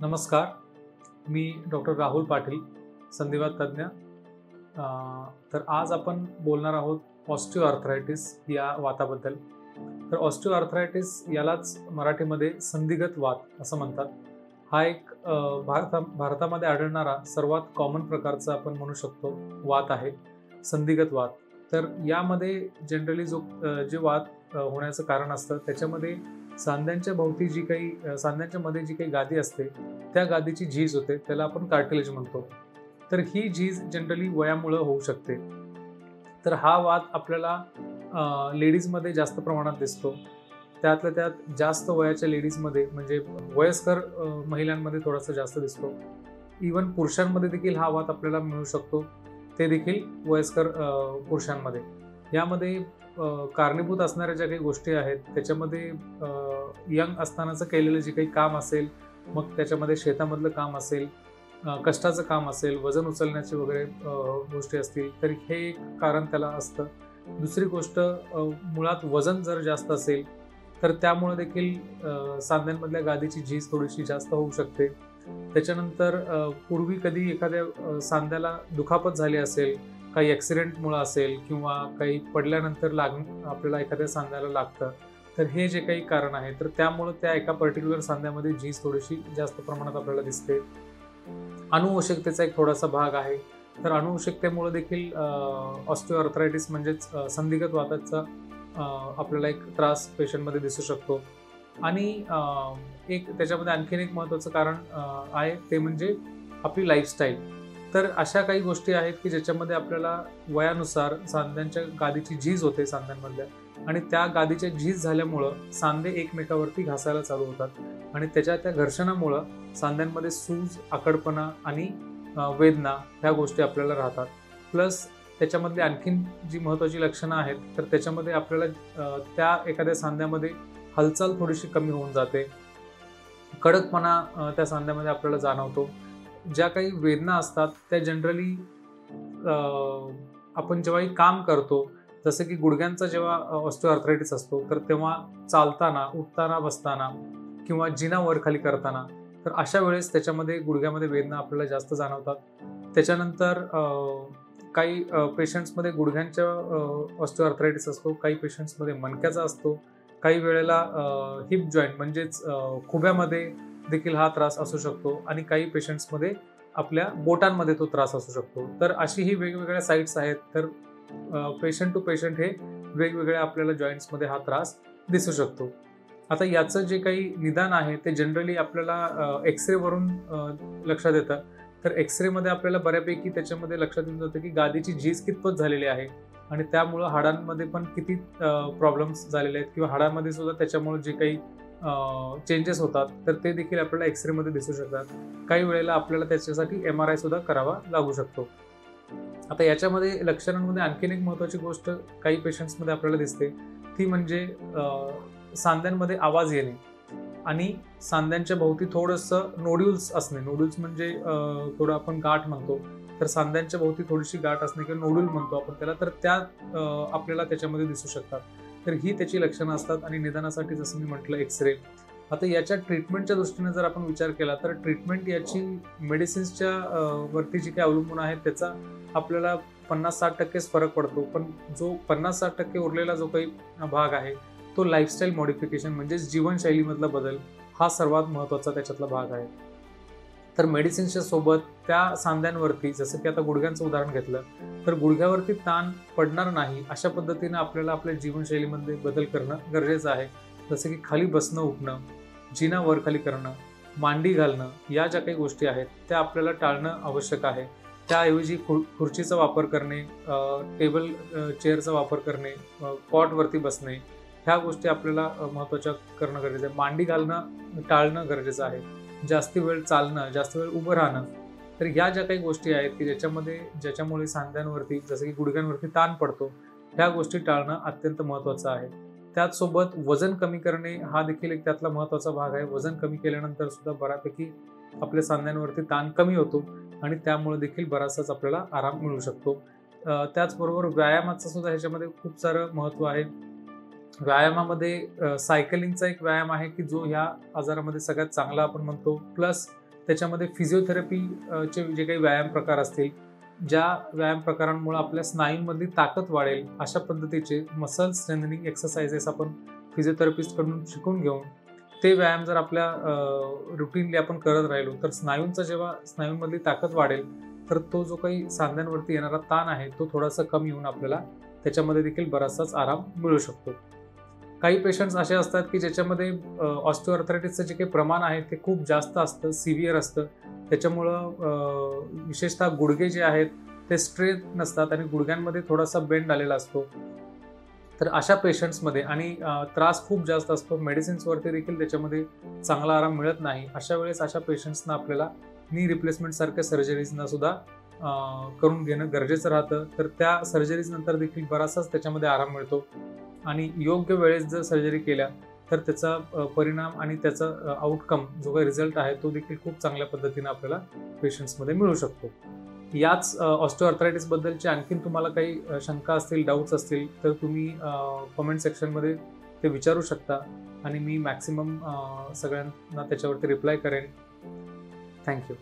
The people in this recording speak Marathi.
नमस्कार. मी डॉक्टर राहुल पाटील, संधिवात तज्ज्ञ. तर आज आपण बोलणार आहोत ऑस्टिओआर्थरायटिस या वाताबद्दल. तर ऑस्टिओआर्थरायटिस यालाच मराठीमध्ये संधिगत वात असं म्हणतात. हा एक भारतामध्ये आढळणारा सर्वात कॉमन प्रकारचा आपण म्हणू शकतो वात आहे, संधिगत वात. तर यामध्ये जनरली जे वात होण्याचं कारण असतं त्याच्यामध्ये सांध्यांच्या भोवती सांध्यांच्या मध्ये जी काही गादी असते त्या गादीची झीज होते, त्याला आपण कार्टिलेज म्हणतो. तर ही झीज जनरली वयामुळे होऊ शकते. तर हा वात आपल्याला लेडीजमध्ये जास्त प्रमाणात दिसतो. त्यातल्या त्यात जास्त वयाच्या लेडीजमध्ये म्हणजे वयस्कर महिलांमध्ये थोडासा जास्त दिसतो. इवन पुरुषांमध्ये देखील हा वात आपल्याला मिळू शकतो, ते देखील वयस्कर पुरुषांमध्ये. यामध्ये कारणीभूत असणाऱ्या ज्या काही गोष्टी आहेत त्याच्यामध्ये यंग असतानाचं केलेलं जे काही काम असेल, मग त्याच्यामध्ये शेतामधलं काम असेल, कष्टाचं काम असेल, वजन उचलण्याचे वगैरे गोष्टी असतील, तर हे एक कारण त्याला असतं. दुसरी गोष्ट, मुळात वजन जर जास्त असेल तर त्यामुळे देखील सांध्यांमधल्या गादीची झीज थोडीशी जास्त होऊ शकते. त्याच्यानंतर पूर्वी कधी एखाद्या सांध्याला दुखापत झाली असेल, काही ॲक्सिडेंटमुळे असेल किंवा काही पडल्यानंतर आपल्याला एखाद्या सांध्याला लागतं, तर हे जे काही कारण आहे तर त्यामुळं त्या एका पर्टिक्युलर सांध्यामध्ये झीज थोडीशी जास्त प्रमाणात आपल्याला दिसते. अनुवंशिकतेचा एक थोडासा भाग आहे. तर अनुवंशिकतेमुळे देखील ऑस्टिओआर्थरायटिस म्हणजेच संधिगत वाताचा आपल्याला एक त्रास पेशंटमध्ये दिसू शकतो. आणि एक त्याच्यामध्ये आणखीन एक महत्त्वाचं कारण आहे, ते म्हणजे आपली लाईफस्टाईल. तर अशा काही गोष्टी आहेत की ज्याच्यामध्ये आपल्याला वयानुसार सांध्यांच्या गादीची झीज होते सांध्यांमधल्या, आणि त्या गादीच्या झीज झाल्यामुळं सांधे एकमेकावरती घासायला चालू होतात आणि त्या घर्षणामुळं सांध्यांमध्ये सूज, आकडपणा आणि वेदना ह्या गोष्टी आपल्याला राहतात. प्लस त्याच्यामधली आणखीन जी महत्त्वाची लक्षणं आहेत तर त्याच्यामध्ये आपल्याला त्या एखाद्या सांध्यामध्ये हालचाल थोडीशी कमी होऊन जाते, कडकपणा त्या सांध्यामध्ये आपल्याला जाणवतो. ज्या काही वेदना असतात त्या जनरली आपण जेव्हाही काम करतो, जसं की गुडघ्यांचा जेव्हा ऑस्टिओआर्थरायटिस असतो तर तेव्हा चालताना, उठताना, बसताना किंवा जिना वर खाली करताना, तर अशा वेळेस त्याच्यामध्ये गुडघ्यामध्ये वेदना आपल्याला जास्त जाणवतात. त्याच्यानंतर काही पेशंट्समध्ये गुडघ्यांच्या ऑस्टिओआर्थरायटिस असतो, काही पेशंट्समध्ये मणक्याचा असतो, काही वेळेला हिप जॉईंट म्हणजेच खुब्यामध्ये देखील हा त्रास असू शकतो, आणि काही पेशंट्समध्ये आपल्या बोटांमध्ये तो त्रास असू शकतो. तर अशी ही वेगवेगळ्या साईट्स आहेत. तर पेशंट टू पेशंट हे वेगवेगळ्या आपल्याला जॉईंट्समध्ये हा त्रास दिसू शकतो. आता याचं जे काही निदान आहे ते जनरली आपल्याला एक्सरेवरून लक्षात येतं. तर एक्सरेमध्ये आपल्याला बऱ्यापैकी त्याच्यामध्ये लक्षात येऊन जातं की गादीची झीज कितपत झालेली आहे आणि त्यामुळं हाडांमध्ये पण किती प्रॉब्लेम्स झालेले आहेत किंवा हाडांमध्ये सुद्धा त्याच्यामुळे जे काही चेंजेस होतात तर ते देखील आपल्याला एक्सरेमध्ये दिसू शकतात. काही वेळेला आपल्याला त्याच्यासाठी MRI सुद्धा करावा लागू शकतो. आता याच्यामध्ये लक्षणांमध्ये आणखीन एक महत्त्वाची गोष्ट काही पेशंट्समध्ये आपल्याला दिसते, ती म्हणजे सांध्यांमध्ये आवाज येणे आणि सांध्यांच्या भोवती थोडंसं नोड्यूल्स असणे. नोड्यूल्स म्हणजे थोडं आपण गाठ म्हणतो, तर सांध्यांच्या भोवती थोडीशी गाठ असणे किंवा नोड्यूल म्हणतो आपण त्याला, तर त्या आपल्याला त्याच्यामध्ये दिसू शकतात. तर ही त्याची लक्षणं असतात आणि निदानासाठी जसं मी म्हटलं एक्सरे. आता याच्या ट्रीटमेंटच्या दृष्टीने जर आपण विचार केला तर ट्रीटमेंट याची मेडिसिन्सच्या वरती जी काही अवलंबून आहे त्याचा आपल्याला 50-60% फरक पडतो. पण जो 50-60% उरलेला जो काही भाग आहे तो लाईफस्टाईल मॉडिफिकेशन म्हणजेच जीवनशैलीमधला बदल हा सर्वात महत्त्वाचा त्याच्यातला भाग आहे. तर मेडिसिन्सच्या सोबत त्या सांध्यांवरती, जसं की आता गुडघ्यांचं उदाहरण घेतलं तर गुडघ्यावरती ताण पडणार नाही अशा पद्धतीने आपल्याला आपल्या जीवनशैलीमध्ये बदल करणं गरजेचं आहे. जसं की खाली बसणं, उठणं, जिना वर खाली करणं, मांडी घालणं, या ज्या काही गोष्टी आहेत त्या आपल्याला टाळणं आवश्यक आहे. त्याऐवजी खुर्चीचा वापर करणे, टेबल चेअरचा वापर करणे, कॉटवरती बसणे, ह्या गोष्टी आपल्याला महत्त्वाच्या करणं गरजेचं आहे. मांडी घालणं टाळणं गरजेचं आहे. जास्ती वेळ चालणं, जास्त वेळ उभं राहणं, तर ह्या ज्या काही गोष्टी आहेत की ज्याच्यामुळे सांध्यांवरती जसं की गुडघ्यांवरती ताण पडतो, ह्या गोष्टी टाळणं अत्यंत महत्त्वाचं आहे. त्याचसोबत वजन कमी करणे हा देखील एक त्यातला महत्त्वाचा भाग आहे. वजन कमी केल्यानंतर सुद्धा बऱ्यापैकी आपल्या सांध्यांवरती ताण कमी होतो आणि त्यामुळे देखील बराचसाच आपल्याला आराम मिळू शकतो. त्याचबरोबर व्यायामाचं सुद्धा ह्याच्यामध्ये खूप सारं महत्त्व आहे. व्यायामामध्ये सायकलिंगचा एक व्यायाम आहे की जो ह्या आजारामध्ये सगळ्यात चांगला आपण म्हणतो. प्लस त्याच्यामध्ये फिजिओथेरपीचे जे काही व्यायाम प्रकार असतील, ज्या व्यायाम प्रकारांमुळे आपल्या स्नायूंमधली ताकद वाढेल, अशा पद्धतीचे मसल स्ट्रेंथनिंग एक्सरसाइजेस आपण फिजिओथेरपिस्टकडून शिकून घेऊन ते व्यायाम जर आपल्या रुटीनली आपण करत राहिलो, तर जेव्हा स्नायूंमधली ताकद वाढेल, तर तो जो काही सांध्यांवरती येणारा ताण आहे तो थोडासा कमी होऊन आपल्याला त्याच्यामध्ये देखील बराचसाच आराम मिळू शकतो. काही पेशंट्स असे असतात की ज्याच्यामध्ये ऑस्टिओआर्थरायटिसचं जे काही प्रमाण आहे ते खूप जास्त असतं, सिव्हिअर असतं. त्याच्यामुळं विशेषतः गुडघे जे आहेत ते स्ट्रेट नसतात आणि गुडघ्यांमध्ये थोडासा बेंड आलेला असतो. तर अशा पेशंट्समध्ये आणि त्रास खूप जास्त असतो, मेडिसिन्सवरती देखील त्याच्यामध्ये चांगला आराम मिळत नाही. अशा वेळेस अशा पेशंट्सना आपल्याला नी रिप्लेसमेंट सारख्या सर्जरीजना सुद्धा करून घेणं गरजेचं राहतं. तर त्या सर्जरीज नंतर देखील बराचसाच त्याच्यामध्ये आराम मिळतो आणि योग्य वेळेस जर सर्जरी केल्या तर त्याचा परिणाम आणि त्याचा आउटकम जो काही रिझल्ट आहे तो देखील खूप चांगल्या पद्धतीने आपल्याला पेशंट्समध्ये मिळू शकतो. याच ऑस्टिओआर्थरायटिस बद्दलचे आणखीन तुम्हाला काही शंका असतील, डाऊट्स असतील तर तुम्ही कमेंट सेक्शनमध्ये ते विचारू शकता आणि मी मॅक्सिमम सगळ्यांना त्याच्यावरती रिप्लाय करेन. थँक्यू.